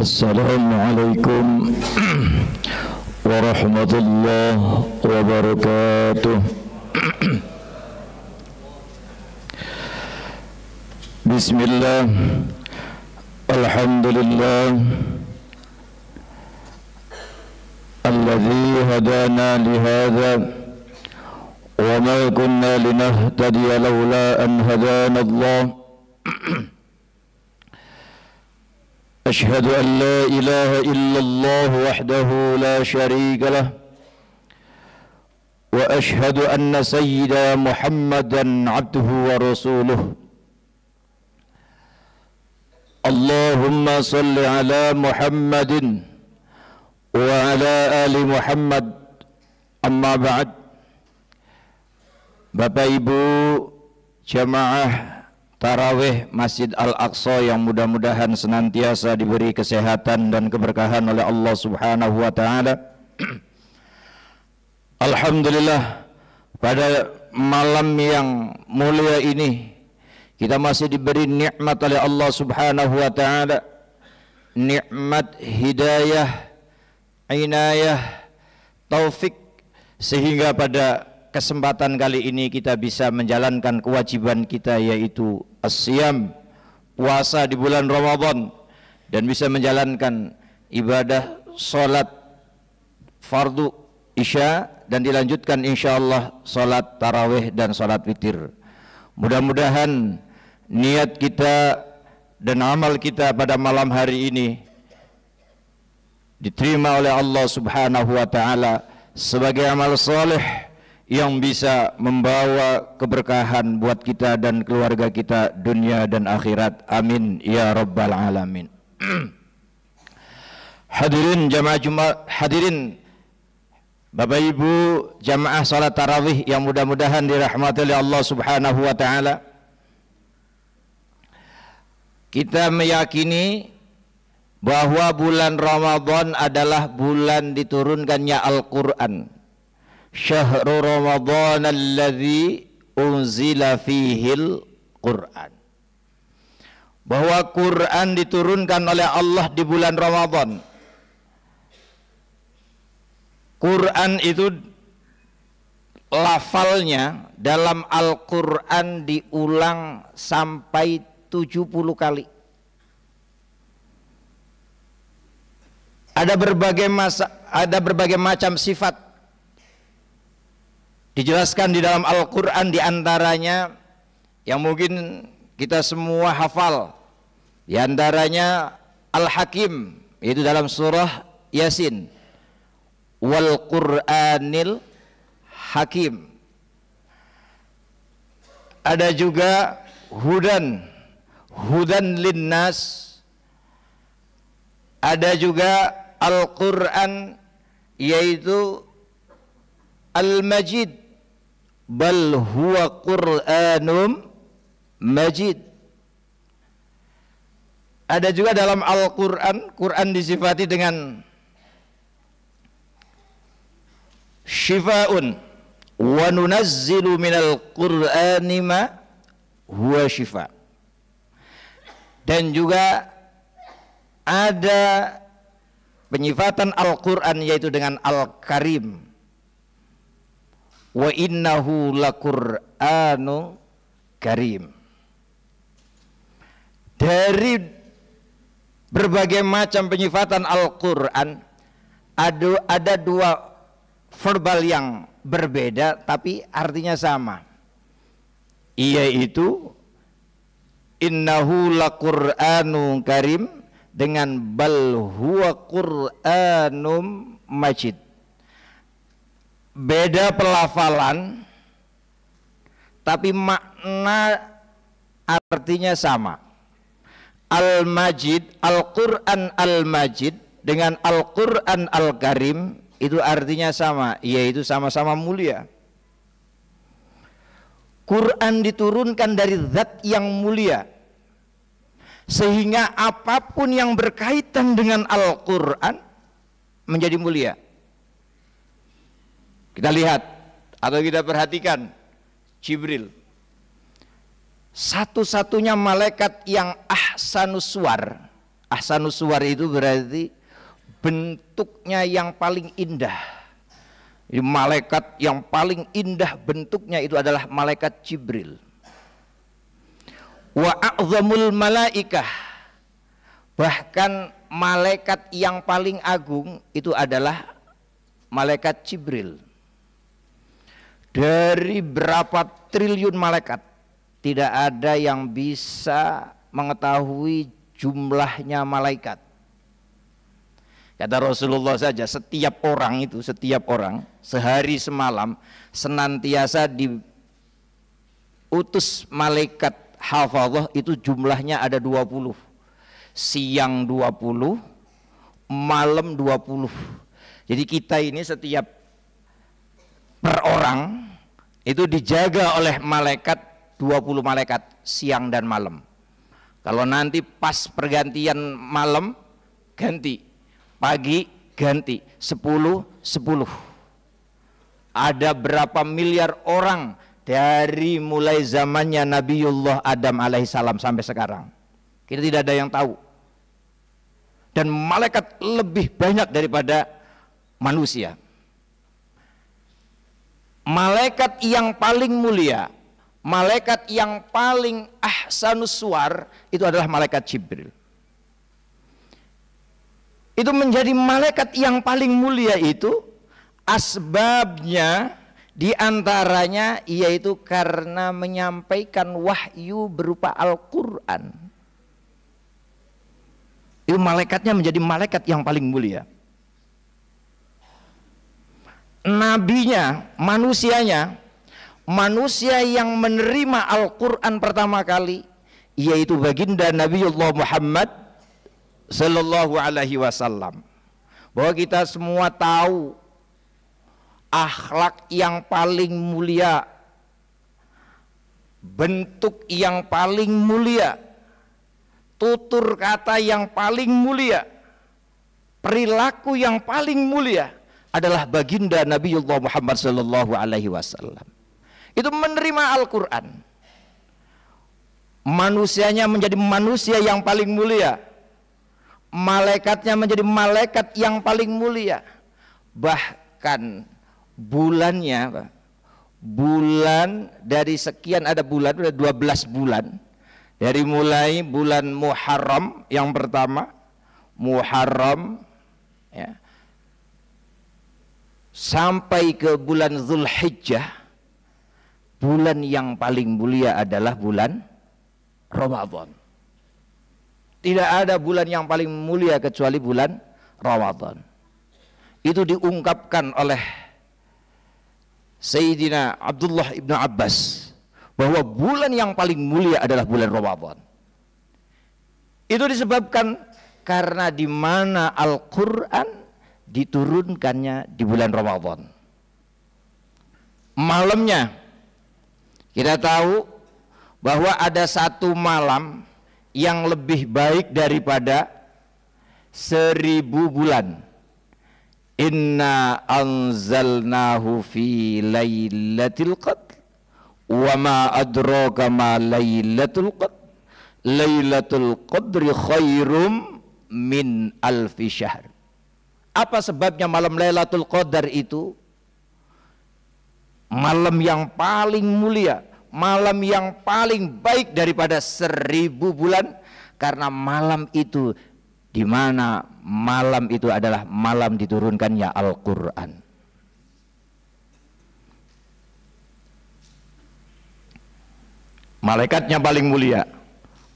Assalamualaikum warahmatullahi wabarakatuh. Bismillah, alhamdulillah, alladzi hadana lihadza wa ma kunna linahtadiya laula an hadana Allah. أشهد أن لا إله إلا الله وحده لا شريك له وأشهد أن سيدنا محمدا عبده ورسوله اللهم صل على محمد وعلى آل محمد أما بعد. Bapak Ibu jamaah Tarawih Masjid Al-Aqsa yang mudah-mudahan senantiasa diberi kesehatan dan keberkahan oleh Allah Subhanahu wa Ta'ala. Alhamdulillah, pada malam yang mulia ini kita masih diberi nikmat oleh Allah Subhanahu wa Ta'ala, nikmat hidayah, inayah, taufik, sehingga pada kesempatan kali ini kita bisa menjalankan kewajiban kita, yaitu as-siyam, puasa di bulan Ramadan, dan bisa menjalankan ibadah salat fardu isya, dan dilanjutkan insyaallah salat tarawih dan salat witir. Mudah-mudahan niat kita dan amal kita pada malam hari ini diterima oleh Allah Subhanahu wa Ta'ala sebagai amal saleh yang bisa membawa keberkahan buat kita dan keluarga kita dunia dan akhirat. Amin ya rabbal alamin. Hadirin jamaah Jumat, hadirin Bapak Ibu jamaah salat tarawih yang mudah-mudahan dirahmati oleh Allah Subhanahu wa Ta'ala. Kita meyakini bahwa bulan Ramadan adalah bulan diturunkannya Al-Quran. Syahrul Ramadan alladzi unzila fihil Quran. Bahwa Quran diturunkan oleh Allah di bulan Ramadan. Quran itu lafalnya dalam Al-Quran diulang sampai 70 kali. Ada berbagai macam sifat dijelaskan di dalam Al-Quran, diantaranya yang mungkin kita semua hafal, diantaranya Al-Hakim, yaitu dalam surah Yasin, wal Qur'anil Hakim. Ada juga hudan linnas. Ada juga Al-Quran yaitu Al-Majid, bal huwa Qur'anum Majid. Ada juga dalam Al-Quran, Quran disifati dengan Shifa'un wa nunazzilu minal Qur'ani ma huwa shifa. Dan juga ada penyifatan Al-Quran yaitu dengan Al-Karim. Wa innahu laqur'anu karim. Dari berbagai macam penyifatan Al-Quran ada dua verbal yang berbeda tapi artinya sama, yaitu innahu laqur'anu karim dengan bal huwa Qur'anum majid. Beda pelafalan tapi makna artinya sama. Al-Majid, Al-Quran Al-Majid dengan Al-Quran Al-Karim itu artinya sama, yaitu sama-sama mulia. Quran diturunkan dari zat yang mulia, sehingga apapun yang berkaitan dengan Al-Quran menjadi mulia. Kita lihat atau kita perhatikan Jibril, satu-satunya malaikat yang ahsanus suwar, Ahsanus suwar itu berarti bentuknya yang paling indah. Malaikat yang paling indah bentuknya itu adalah malaikat Jibril. Wa a'zamul malaikah, bahkan malaikat yang paling agung itu adalah malaikat Jibril. Dari berapa triliun malaikat, tidak ada yang bisa mengetahui jumlahnya malaikat. Kata Rasulullah saja, setiap orang sehari semalam senantiasa diutus malaikat hafadzah itu jumlahnya ada 20. Siang 20, malam 20. Jadi kita ini setiap per orang itu dijaga oleh malaikat 20 malaikat siang dan malam. Kalau nanti pas pergantian malam ganti, pagi ganti, 10. Ada berapa miliar orang dari mulai zamannya Nabiullah Adam alaihissalam sampai sekarang. Kita tidak ada yang tahu. Dan malaikat lebih banyak daripada manusia. Malaikat yang paling mulia, malaikat yang paling ahsanus suwar itu adalah malaikat Jibril. Itu menjadi malaikat yang paling mulia itu asbabnya diantaranya yaitu karena menyampaikan wahyu berupa Al-Quran. Itu malaikatnya menjadi malaikat yang paling mulia. Nabinya, manusianya, manusia yang menerima Al-Quran pertama kali yaitu baginda Nabiullah Muhammad sallallahu alaihi wasallam. Bahwa kita semua tahu akhlak yang paling mulia, bentuk yang paling mulia, tutur kata yang paling mulia, perilaku yang paling mulia adalah baginda Nabiullah Muhammad sallallahu alaihi wasallam. Itu menerima Al-Quran. Manusianya menjadi manusia yang paling mulia, malaikatnya menjadi malaikat yang paling mulia. Bahkan bulannya, bulan dari sekian ada bulan, ada 12 bulan. Dari mulai bulan Muharram yang pertama, Muharram ya, sampai ke bulan Zulhijjah, bulan yang paling mulia adalah bulan Ramadan. Tidak ada bulan yang paling mulia kecuali bulan Ramadan. Itu diungkapkan oleh Sayyidina Abdullah ibn Abbas bahwa bulan yang paling mulia adalah bulan Ramadan. Itu disebabkan karena di mana Al-Quran diturunkannya di bulan Ramadan. Malamnya kita tahu bahwa ada satu malam yang lebih baik daripada 1000 bulan. Inna anzalnahu fi lailatul qadr wa ma adraka ma lailatul qadr lailatul qadri khairum min alfi syahr. Apa sebabnya malam Lailatul Qadar itu malam yang paling mulia, malam yang paling baik daripada 1000 bulan? Karena malam itu, di mana malam itu adalah malam diturunkannya Al-Quran. Malaikatnya paling mulia,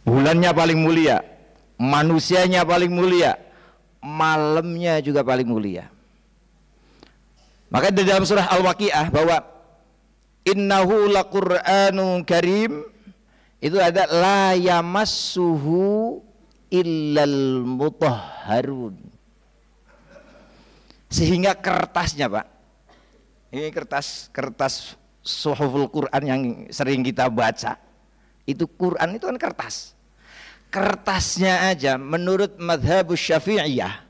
bulannya paling mulia, manusianya paling mulia, malamnya juga paling mulia. Maka di dalam surah Al-Waqiah bahwa innahu laqur'anun karim itu ada la yamassuhu illal mutahharun. Sehingga kertasnya, Pak, ini kertas suhuful Quran yang sering kita baca, itu Quran itu kan kertas. Kertasnya aja menurut madhabus Syafi'iyah,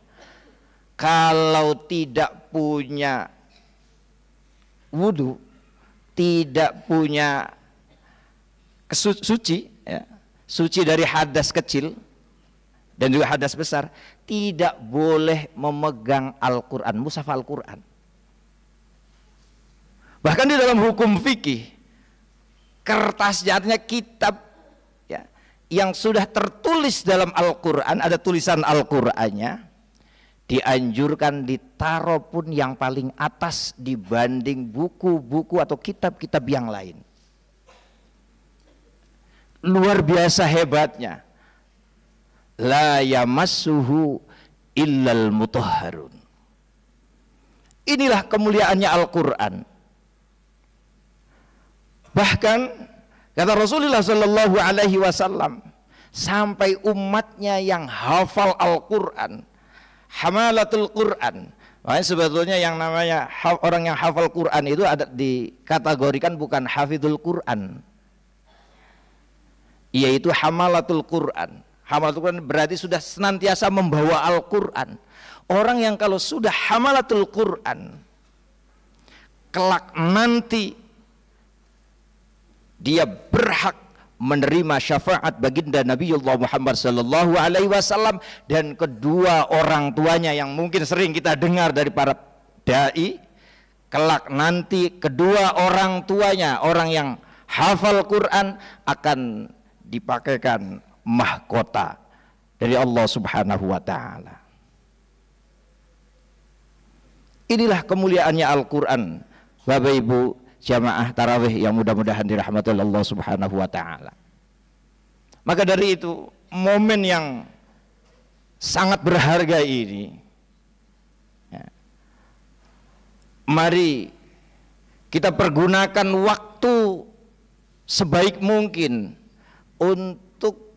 kalau tidak punya wudu, tidak punya suci ya, suci dari hadas kecil, dan juga hadas besar tidak boleh memegang Al-Quran, mushaf Al-Quran. Bahkan di dalam hukum fikih, kertasnya artinya kitab ya, yang sudah tertulis dalam Al-Quran, ada tulisan Al-Qurannya, dianjurkan ditaruh pun yang paling atas dibanding buku-buku atau kitab-kitab yang lain. Luar biasa hebatnya. La yamassuhu illal mutahharun. Inilah kemuliaannya Al-Quran. Bahkan kata Rasulullah Sallallahu Alaihi Wasallam, sampai umatnya yang hafal Al-Quran, hamalatul Quran. Makanya sebetulnya yang namanya orang yang hafal Quran itu ada dikategorikan bukan hafidhul Quran, yaitu hamalatul Quran. Hamalatul Quran berarti sudah senantiasa membawa Al-Quran. Orang yang kalau sudah hamalatul Quran, kelak nanti dia berhak menerima syafaat baginda Nabiullah Muhammad sallallahu alaihi wasallam, dan kedua orang tuanya yang mungkin sering kita dengar dari para dai, kelak nanti kedua orang tuanya, orang yang hafal Quran, akan dipakaikan mahkota dari Allah Subhanahu wa taala. Inilah kemuliaannya Al-Quran, Bapak Ibu jamaah tarawih yang mudah-mudahan dirahmati Allah Subhanahu wa taala. Maka dari itu, momen yang sangat berharga ini ya, mari kita pergunakan waktu sebaik mungkin untuk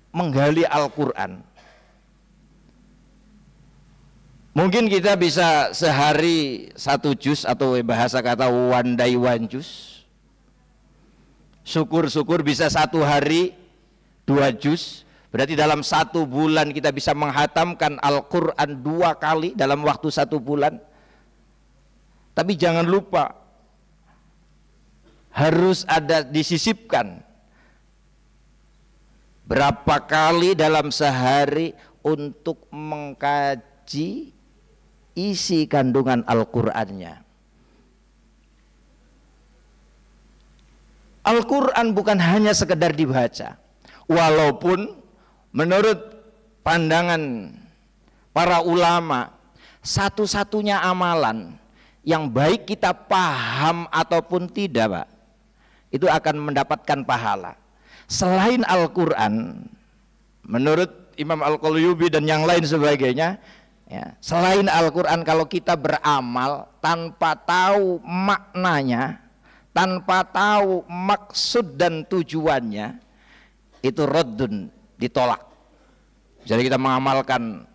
menggali Al-Quran. Mungkin kita bisa sehari 1 juz, atau bahasa kata one day 1 juz. Syukur-syukur bisa 1 hari 2 juz. Berarti dalam 1 bulan kita bisa menghatamkan Al-Quran 2 kali dalam waktu 1 bulan. Tapi jangan lupa, harus ada disisipkan berapa kali dalam sehari untuk mengkaji isi kandungan Al-Qur'annya. Al-Quran bukan hanya sekedar dibaca, walaupun menurut pandangan para ulama, satu-satunya amalan yang baik kita paham ataupun tidak, Pak, itu akan mendapatkan pahala. Selain Al-Quran, menurut Imam Al-Qalyubi dan yang lain sebagainya, ya, selain Al-Quran, kalau kita beramal tanpa tahu maknanya, tanpa tahu maksud dan tujuannya, itu raddun, ditolak. Jadi kita mengamalkan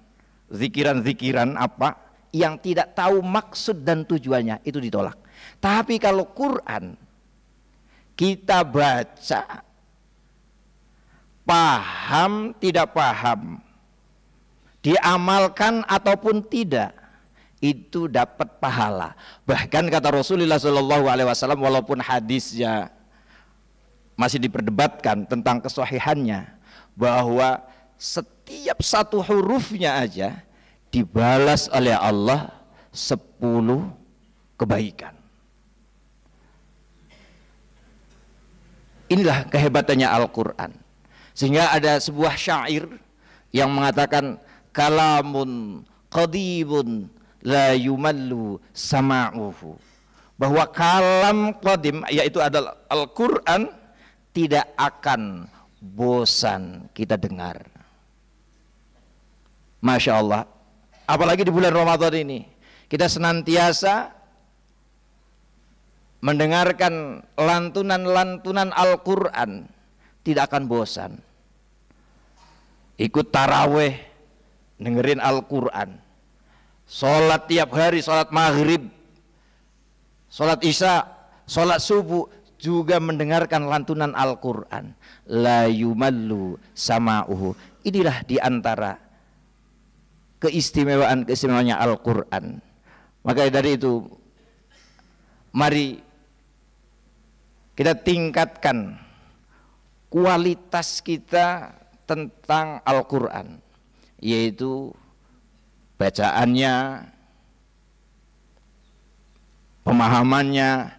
zikiran-zikiran apa yang tidak tahu maksud dan tujuannya, itu ditolak. Tapi kalau Quran kita baca, paham tidak paham, diamalkan ataupun tidak, itu dapat pahala. Bahkan kata Rasulullah SAW, walaupun hadisnya masih diperdebatkan tentang kesahihannya, bahwa setiap 1 hurufnya aja dibalas oleh Allah 10 kebaikan. Inilah kehebatannya Al-Quran. Sehingga ada sebuah syair yang mengatakan, kalamun qadibun la yumallu sama'uhu, bahwa kalam qadim, yaitu adalah Al-Quran, tidak akan bosan kita dengar. Masya Allah, apalagi di bulan Ramadan ini, kita senantiasa mendengarkan lantunan-lantunan Al-Quran, tidak akan bosan. Ikut taraweh, dengerin Al-Quran, sholat tiap hari, sholat maghrib, sholat isya, sholat subuh, juga mendengarkan lantunan Al-Quran. La yumallu sama'uhu. Inilah diantara keistimewaan-keistimewaannya Al-Quran. Maka dari itu, mari kita tingkatkan kualitas kita tentang Al-Quran. yaitu bacaannya, pemahamannya,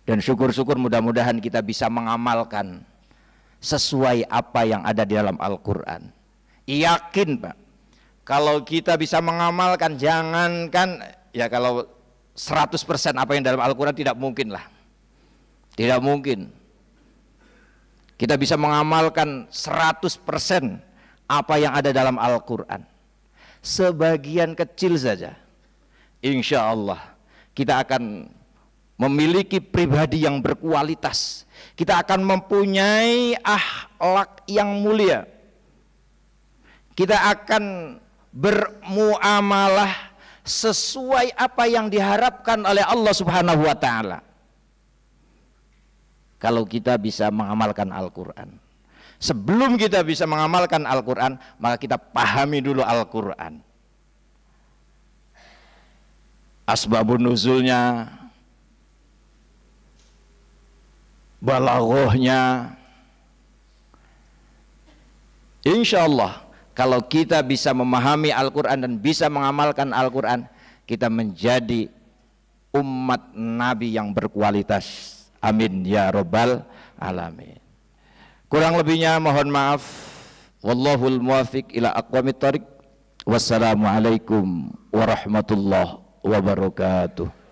dan syukur-syukur mudah-mudahan kita bisa mengamalkan sesuai apa yang ada di dalam Al-Quran. Yakin Pak, kalau kita bisa mengamalkan, jangankan ya kalau 100% apa yang dalam Al-Quran tidak mungkin lah, tidak mungkin kita bisa mengamalkan 100% apa yang ada dalam Al-Quran. Sebagian kecil saja, insya Allah kita akan memiliki pribadi yang berkualitas. Kita akan mempunyai akhlak yang mulia. Kita akan bermuamalah sesuai apa yang diharapkan oleh Allah Subhanahu wa taala. Kalau kita bisa mengamalkan Al-Quran. Sebelum kita bisa mengamalkan Al-Quran, maka kita pahami dulu Al-Quran. Asbabun nuzulnya, balaghahnya. Insya Allah kalau kita bisa memahami Al-Quran dan bisa mengamalkan Al-Quran, kita menjadi umat Nabi yang berkualitas. Amin ya rabbal alamin. Kurang lebihnya mohon maaf. Wallahul muwaffiq ila aqwamit thoriq. Wassalamualaikum warahmatullahi wabarakatuh.